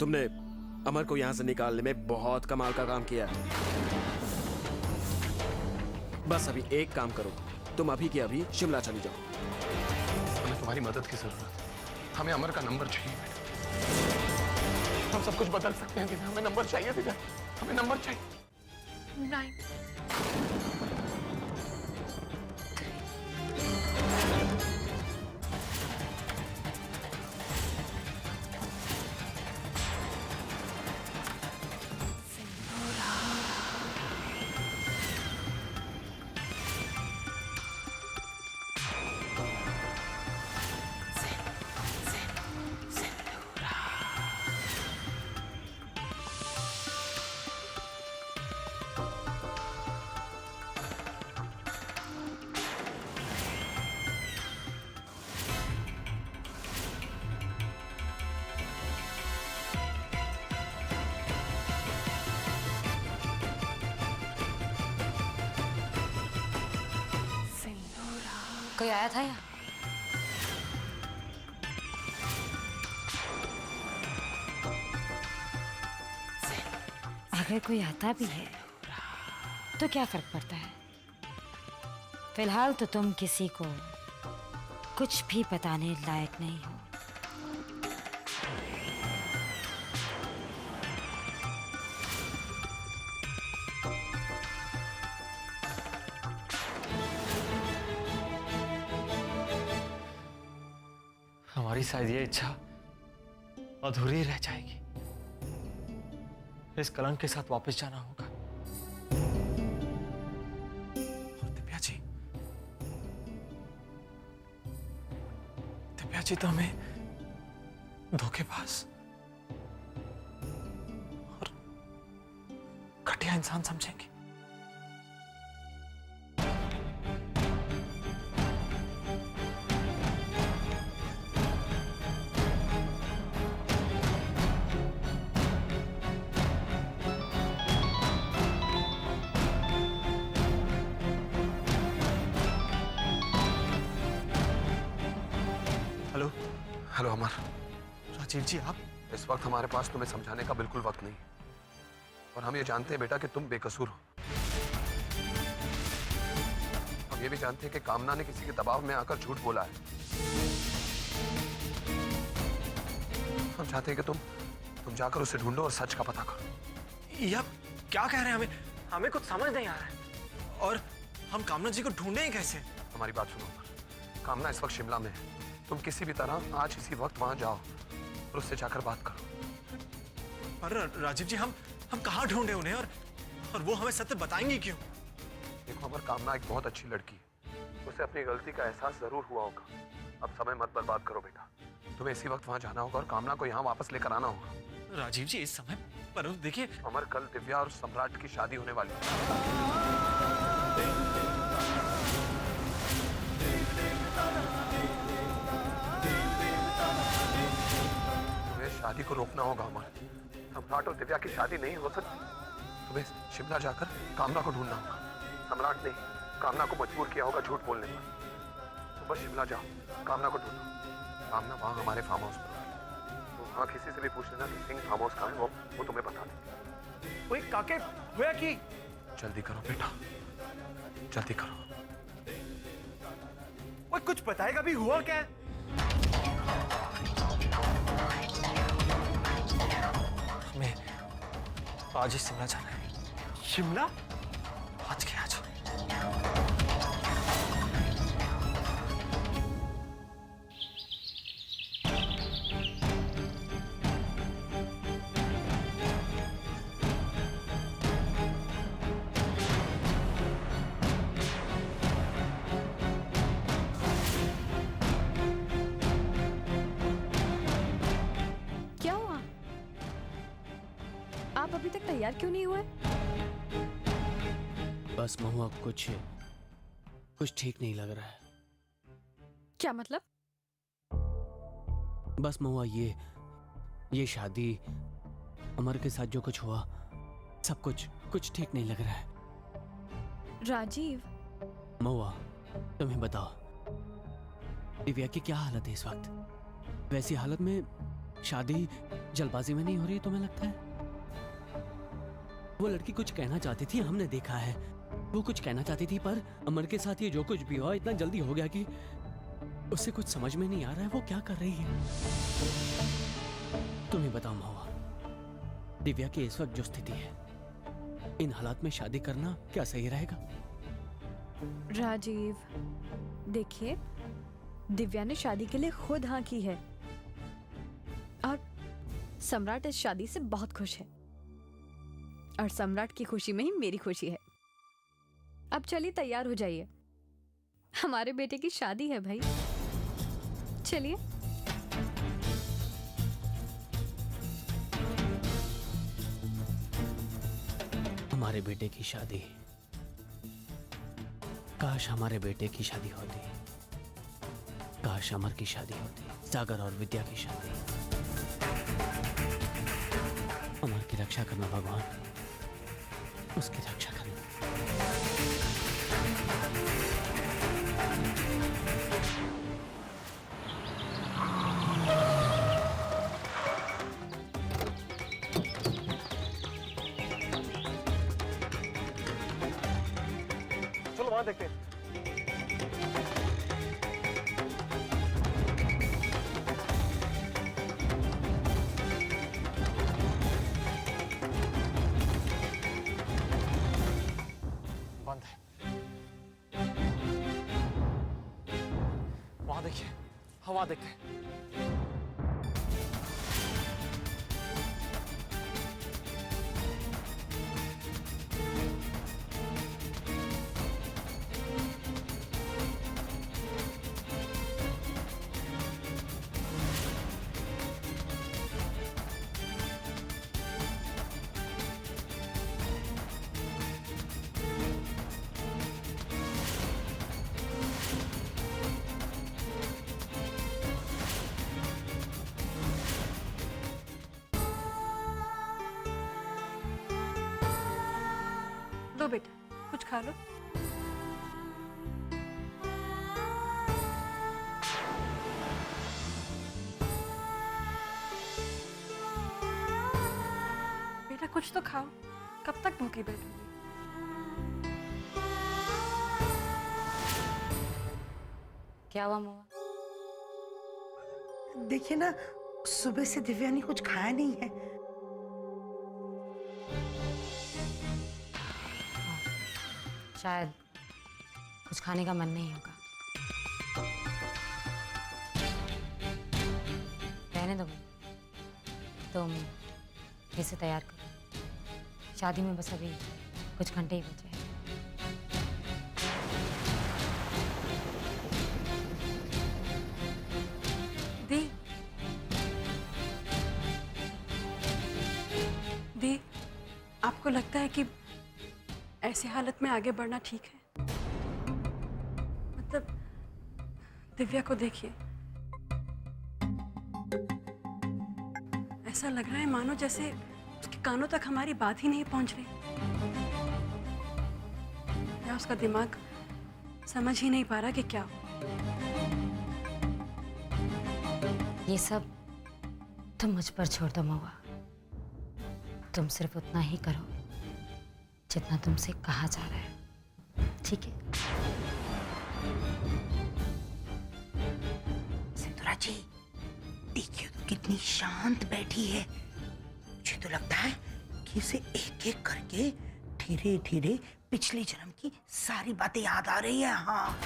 तुमने अमर को यहाँ से निकालने में बहुत कमाल का काम किया है। बस अभी एक काम करो, तुम अभी के अभी शिमला चली जाओ। हमें तुम्हारी मदद की जरूरत है। हमें अमर का नंबर चाहिए। हम सब कुछ बदल सकते हैं दिव्या, हमें नंबर चाहिए दिव्या, हमें नंबर चाहिए। 9 कोई आया था यहाँ? अगर कोई आता भी है तो क्या फर्क पड़ता है? फिलहाल तो तुम किसी को कुछ भी बताने लायक नहीं हो। हमारी शायद ये इच्छा अधूरी रह जाएगी। इस कलंक के साथ वापस जाना होगा। और दिव्या जी तो हमें धोखेबाज और घटिया इंसान समझेंगे। हेलो हेलो अमर, राजीव जी, आप? इस वक्त हमारे पास तुम्हें समझाने का बिल्कुल वक्त नहीं, और हम ये जानते हैं बेटा कि तुम बेकसूर हो। हम ये भी जानते हैं कि कामना ने किसी के दबाव में आकर झूठ बोला है। हम चाहते हैं कि तुम जाकर उसे ढूंढो और सच का पता करो। ये आप क्या कह रहे हैं? हमें कुछ समझ नहीं आ रहा है। और हम कामना जी को ढूंढें कैसे? हमारी बात सुनो अमर, कामना इस वक्त शिमला में है। तुम किसी भी तरह आज इसी वक्त वहां जाओ और उससे जाकर बात करो। पर राजीव जी, हम कहाँ ढूंढे उन्हें? और वो हमें सत्य बताएंगी क्यों? देखो अमर, कामना एक बहुत अच्छी लड़की है। उसे अपनी गलती का एहसास जरूर हुआ होगा। अब समय मत बर्बाद करो बेटा, तुम्हें इसी वक्त वहां जाना होगा और कामना को यहाँ वापस लेकर आना होगा। राजीव जी, इस समय पर देखिए अमर, कल दिव्या और सम्राट की शादी होने वाली है। शादी को रोकना होगा अमर। सम्राट और दिव्या की शादी नहीं हो सकती। तुम्हें शिमला जाकर कामना को ढूंढना होगा। सम्राट ने कामना को मजबूर किया होगा झूठ बोलने पर। तो बस शिमला जाओ, कामना को ढूंढो। कामना वहां हमारे फार्म हाउस पर होगी। तो वहां किसी से भी पूछ लेना कि सिंह फार्म हाउस कहाँ है, वो तुम्हें बता देंगे। ओए काके, हुआ की? जल्दी करो बेटा, जल्दी करो। ओए कुछ बताएगा भी, हुआ क्या है? हमें आज ही शिमला जाना है। शिमला? आज के आज। क्या हुआ? आप अभी तक तैयार क्यों नहीं हुए? बस महुआ, कुछ ठीक नहीं लग रहा है। क्या मतलब? बस महुआ, ये शादी, अमर के साथ जो कुछ हुआ, सब कुछ ठीक नहीं लग रहा है। राजीव, महुआ, तुम्हें बताओ, दिव्या की क्या हालत है इस वक्त? वैसी हालत में शादी जल्दबाजी में नहीं हो रही तुम्हें लगता है? वो लड़की कुछ कहना चाहती थी, हमने देखा है। वो कुछ कहना चाहती थी, पर अमर के साथ ये जो कुछ भी हुआ इतना जल्दी हो गया कि उससे कुछ समझ में नहीं आ रहा है वो क्या कर रही है। तुम्हें बताओ महुआ, दिव्या की इस वक्त जो स्थिति है, इन हालात में शादी करना क्या सही रहेगा? राजीव, देखिए, दिव्या ने शादी के लिए खुद हाँ की है और सम्राट इस शादी से बहुत खुश है और सम्राट की खुशी में ही मेरी खुशी है। अब चलिए तैयार हो जाइए, हमारे बेटे की शादी है भाई। चलिए। हमारे बेटे की शादी, काश हमारे बेटे की शादी होती, काश अमर की शादी होती, सागर और विद्या की शादी। अमर की रक्षा करना भगवान, उसकी रक्षा करना। चलो वहां देखते हैं। बंद है। वहां देखिए, हवा देखते हैं। लो बेटा, कुछ खा लो। बेटा कुछ तो खाओ, कब तक भूखी बैठोगी? क्या हुआ महुआ? देखिए ना, सुबह से दिव्या ने कुछ खाया नहीं है। शायद कुछ खाने का मन नहीं होगा। रहने दो, तुम इसे तैयार करो। शादी में बस अभी कुछ घंटे ही बचे हैं। दी, दी, आपको लगता है कि ऐसी हालत में आगे बढ़ना ठीक है? मतलब दिव्या को देखिए, ऐसा लग रहा है मानो जैसे उसके कानों तक हमारी बात ही नहीं पहुंच रही, या उसका दिमाग समझ ही नहीं पा रहा कि क्या हो। ये सब तुम मुझ पर छोड़ दो महुआ। तुम सिर्फ उतना ही करो जितना तुमसे कहा जा रहा है, ठीक है? सिंधुरा जी, देखिए तो कितनी शांत बैठी है। मुझे तो लगता है कि इसे एक एक करके धीरे धीरे पिछले जन्म की सारी बातें याद आ रही है। हाँ,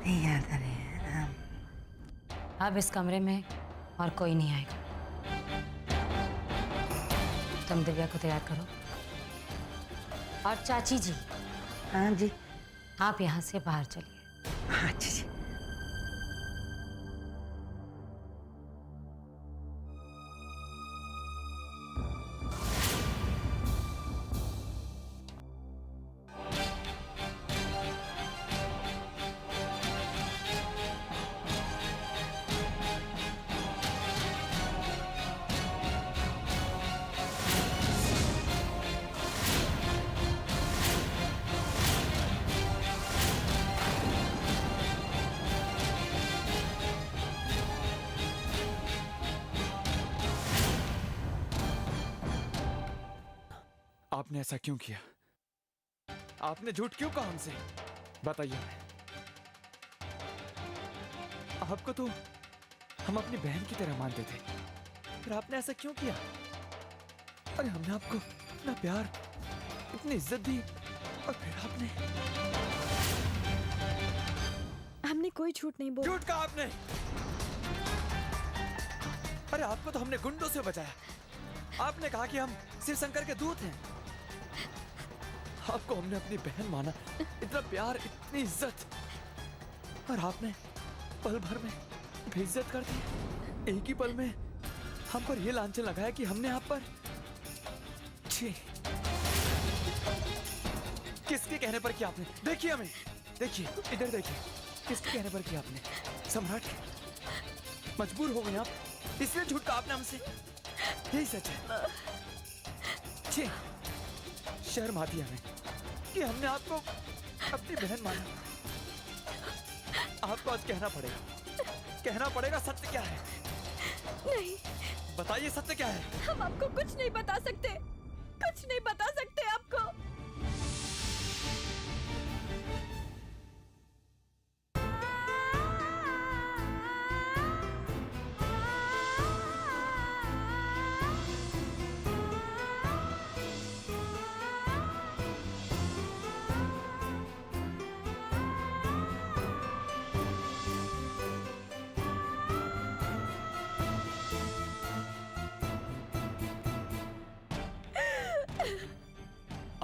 नहीं याद आ रही है। अब इस कमरे में और कोई नहीं आएगा। तुम दिव्या को तैयार करो। और चाची जी, हाँ जी, आप यहाँ से बाहर चलिए। हाँ जी। आपने ऐसा क्यों किया? आपने झूठ क्यों कहा हमसे? बताइए हमें। आपको तो हम अपनी बहन की तरह मानते थे, फिर आपने ऐसा क्यों किया? अरे हमने आपको इतना प्यार, इतनी इज्जत दी, और फिर आपने हमने कोई झूठ नहीं बोला। झूठ कहा आपने। अरे आपको तो हमने गुंडों से बचाया। आपने कहा कि हम शिवशंकर के दूत हैं। आपको हमने अपनी बहन माना, इतना प्यार, इतनी इज्जत, और आपने पल भर में बेइज्जत कर दी। एक ही पल में हम पर यह लांछन लगाया कि हमने आप पर, छी, किसके कहने पर किया आपने? देखिए हमें, देखिए इधर देखिए, किसके कहने पर किया आपने? सम्राट, मजबूर हो गए आप, इसलिए झूठ कहा आपने हमसे। यही सच है। छी, शर्म आती है हमें कि हमने आपको अपनी बहन माना। आपको आज कहना पड़ेगा सत्य क्या है। नहीं, बताइए सत्य क्या है। हम आपको कुछ नहीं बता सकते, कुछ नहीं बता सकते आपको।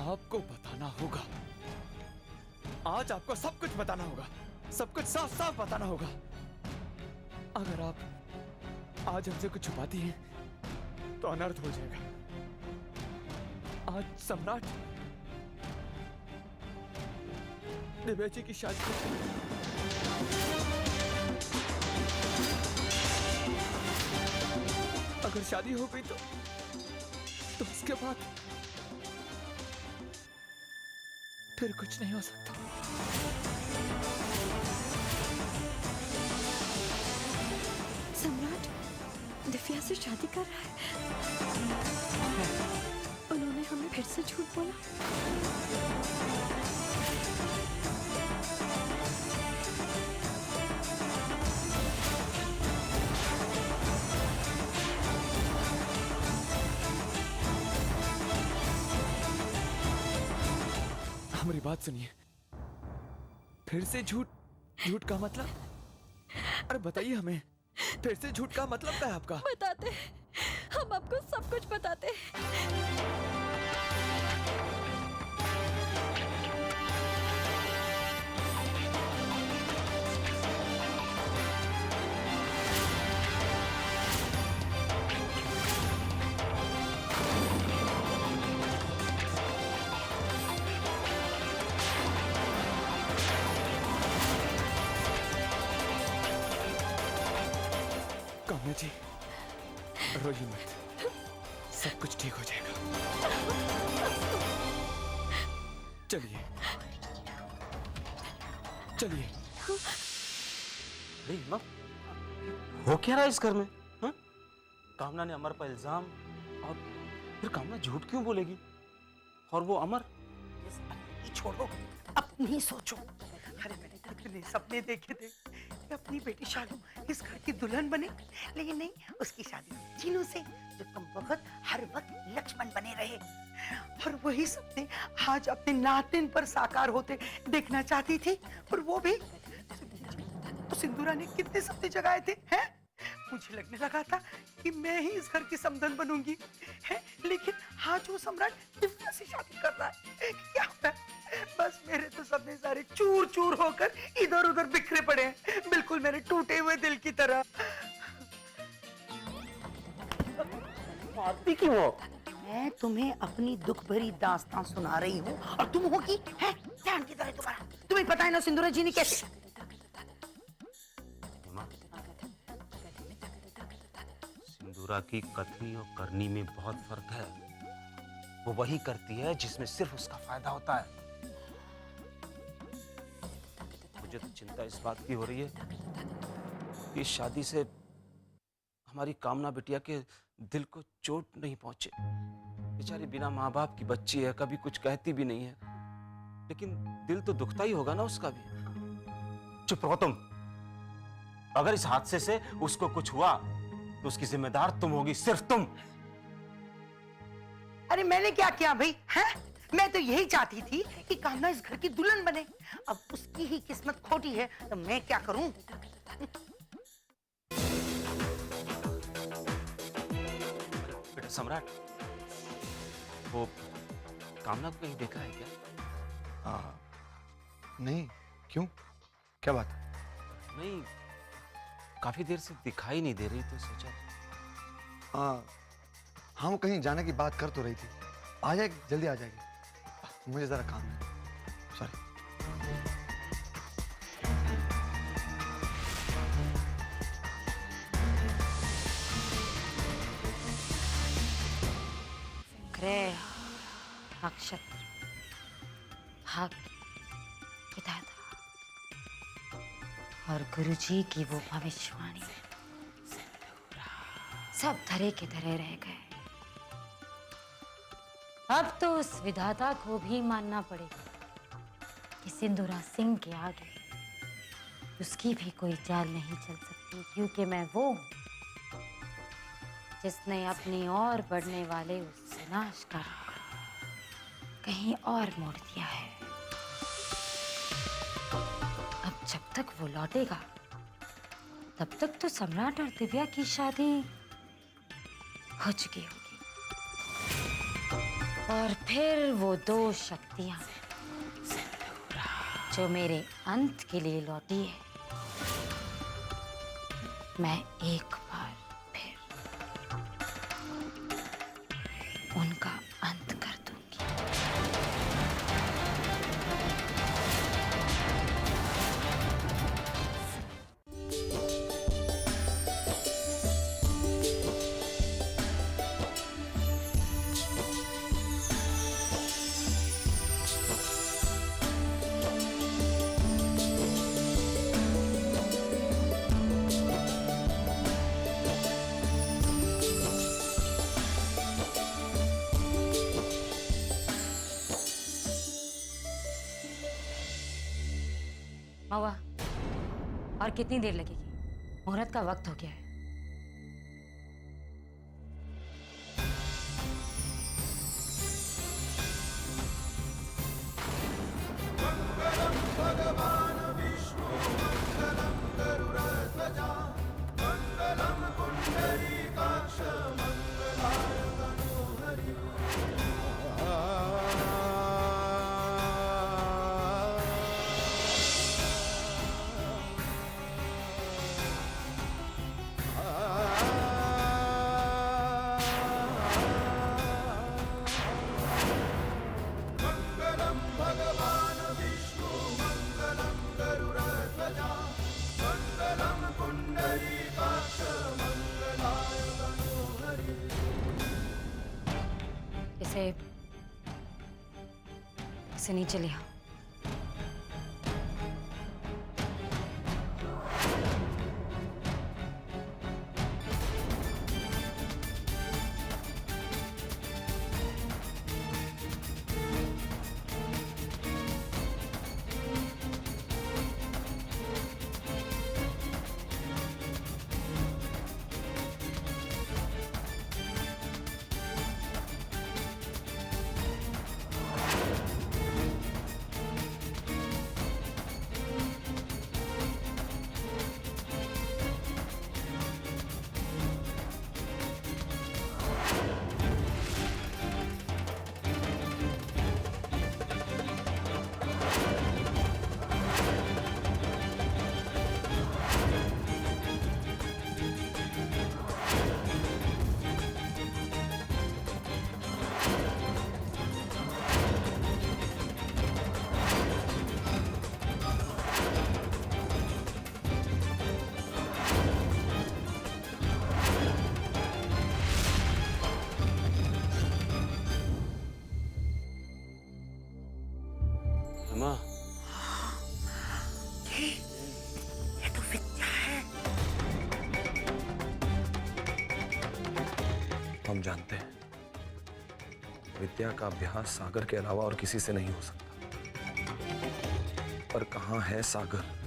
आपको बताना होगा, आज आपको सब कुछ बताना होगा, सब कुछ साफ साफ बताना होगा। अगर आप आज हमसे कुछ छुपाती हैं तो अनर्थ हो जाएगा। आज सम्राट दिव्या जी की शादी, अगर शादी हो गई तो उसके बाद फिर कुछ नहीं हो सकता। सम्राट दिव्या से शादी कर रहा है। उन्होंने हमें फिर से झूठ बोला। हमारी बात सुनिए, फिर से झूठ का मतलब? अरे बताइए हमें, फिर से झूठ का मतलब क्या है आपका? बताते हैं, हम आपको सब कुछ बताते हैं। काम्या जी, रोइए मत, सब कुछ ठीक हो जाएगा। चलिए चलिए। अरे हिम्मत, हो क्या रहा है इस घर में? हाँ? कामना ने अमर पर इल्जाम, और फिर कामना झूठ क्यों बोलेगी? और वो अमर? छोड़ो, अपनी सोचो। अरे मैंने कितने सपने देखे थे कि अपनी बेटी शालू इस घर की दुल्हन बने, लेकिन नहीं, उसकी शादी जीनू से, जो तुम वक्त हर वक्त लक्ष्मण बने रहे। और वही सपने आज अपने नातिन पर साकार होते देखना चाहती थी। और वो भी तो सिंदूरा ने कितने सपने जगाए थे, हैं? मुझे लगने लगा था कि मैं ही इस घर की समधन बनूंगी, है? लेकिन आज वो सम्राट दिव्या से शादी कर रहा है। क्या हो रहा है? बस मेरे तो सपने सारे चूर चूर होकर इधर उधर बिखरे पड़े हैं, बिल्कुल मेरे टूटे हुए दिल की तरह। मारती क्यों हो? मैं तुम्हें अपनी दुख भरी दास्तां सुना रही हूँ, और तुम हो की है ध्यान की तरह तुम्हारा। तुम्हें पता है ना सिंदूरा जी ने कैसे। सिंदूरा की कथनी और करनी में बहुत फर्क है। वो वही करती है जिसमें सिर्फ उसका फायदा होता है। मुझे तो चिंता इस बात की हो रही है कि इस शादी से हमारी कामना बिटिया के दिल को चोट नहीं पहुंचे। बेचारी बिना माँ बाप की बच्ची है, कभी कुछ कहती भी नहीं है, लेकिन दिल तो दुखता ही होगा ना उसका भी। चुप रहो तुम। अगर इस हादसे से उसको कुछ हुआ तो उसकी जिम्मेदार तुम होगी, सिर्फ तुम। अरे मैंने क्या किया भाई, हैं? मैं तो यही चाहती थी कि कामना इस घर की दुल्हन बने। अब उसकी ही किस्मत खोटी है तो मैं क्या करूं? बेटा सम्राट, वो कामना को कहीं देखा है क्या? नहीं, क्यों? क्या बात? नहीं, काफी देर से दिखाई नहीं दे रही तो सोचा। हाँ, वो कहीं जाने की बात कर तो रही थी। आ जाएगी, जल्दी आ जाएगी। मुझे जरा काम है। सॉरी। ग्रह, नक्षत्र, भाग्य, विधाता और गुरुजी की वो भविष्यवाणी सब धरे के धरे रह गए। अब तो उस विधाता को भी मानना पड़ेगा कि सिंधुरा सिंह के आगे उसकी भी कोई चाल नहीं चल सकती, क्योंकि मैं वो हूं जिसने अपनी ओर बढ़ने वाले उस विनाश का रुख कहीं और मोड़ दिया है। अब जब तक वो लौटेगा तब तक तो सम्राट और दिव्या की शादी हो चुकी होगी, और फिर वो दो शक्तियां जो मेरे अंत के लिए लौटी है, मैं एक बार फिर उनका अंत कर दूंगी। मवा, और कितनी देर लगेगी? मुहूर्त का वक्त हो गया है। इसे नीचे ले आओ। माँ, ये तो विद्या है। हम जानते हैं विद्या का अभ्यास सागर के अलावा और किसी से नहीं हो सकता। पर कहाँ है सागर?